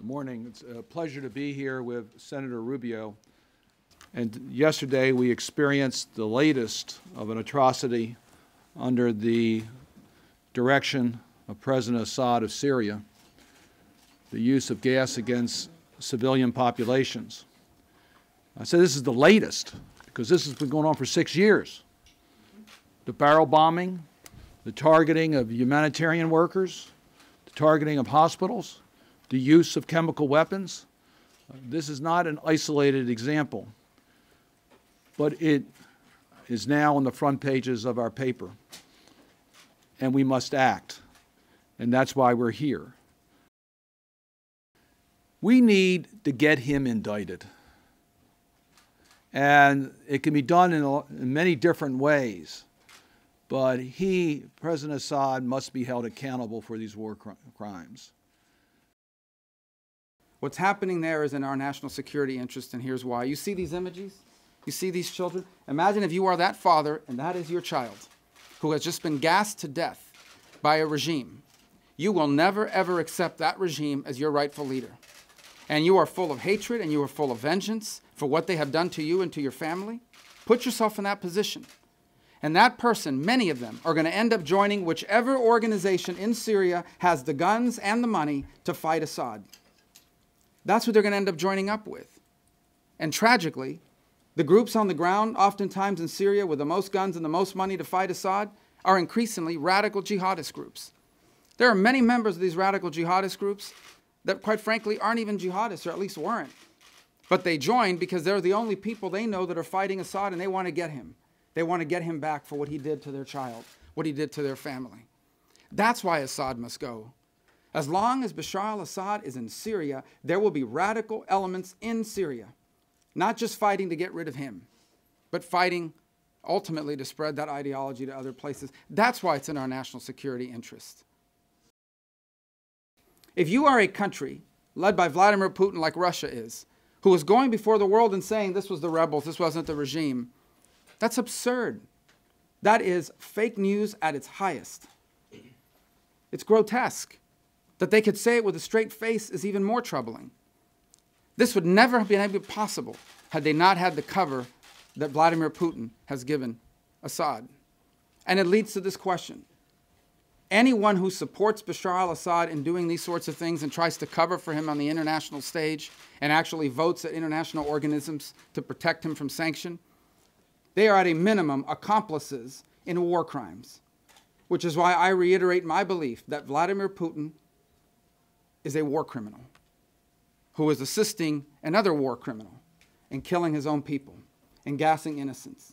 Morning. It's a pleasure to be here with Senator Rubio. And yesterday we experienced the latest of an atrocity under the direction of President Assad of Syria, the use of gas against civilian populations. I say this is the latest because this has been going on for 6 years. The barrel bombing, the targeting of humanitarian workers, the targeting of hospitals, the use of chemical weapons. This is not an isolated example, but it is now on the front pages of our paper, and we must act, and that's why we're here. We need to get him indicted, and it can be done in many different ways, but President Assad, must be held accountable for these war crimes. What's happening there is in our national security interest, and here's why. You see these images? You see these children? Imagine if you are that father and that is your child who has just been gassed to death by a regime. You will never, ever accept that regime as your rightful leader. And you are full of hatred and you are full of vengeance for what they have done to you and to your family. Put yourself in that position. And that person, many of them, are going to end up joining whichever organization in Syria has the guns and the money to fight Assad. That's what they're going to end up joining up with. And tragically, the groups on the ground, oftentimes in Syria with the most guns and the most money to fight Assad, are increasingly radical jihadist groups. There are many members of these radical jihadist groups that, quite frankly, aren't even jihadists, or at least weren't. But they joined because they're the only people they know that are fighting Assad, and they want to get him. They want to get him back for what he did to their child, what he did to their family. That's why Assad must go. As long as Bashar al-Assad is in Syria, there will be radical elements in Syria, not just fighting to get rid of him, but fighting ultimately to spread that ideology to other places. That's why it's in our national security interest. If you are a country led by Vladimir Putin like Russia is, who is going before the world and saying this was the rebels, this wasn't the regime, that's absurd. That is fake news at its highest. It's grotesque. That they could say it with a straight face is even more troubling. This would never have been possible had they not had the cover that Vladimir Putin has given Assad. And it leads to this question. Anyone who supports Bashar al-Assad in doing these sorts of things and tries to cover for him on the international stage and actually votes at international organisms to protect him from sanction, they are at a minimum accomplices in war crimes, which is why I reiterate my belief that Vladimir Putin is a war criminal who is assisting another war criminal in killing his own people and gassing innocents.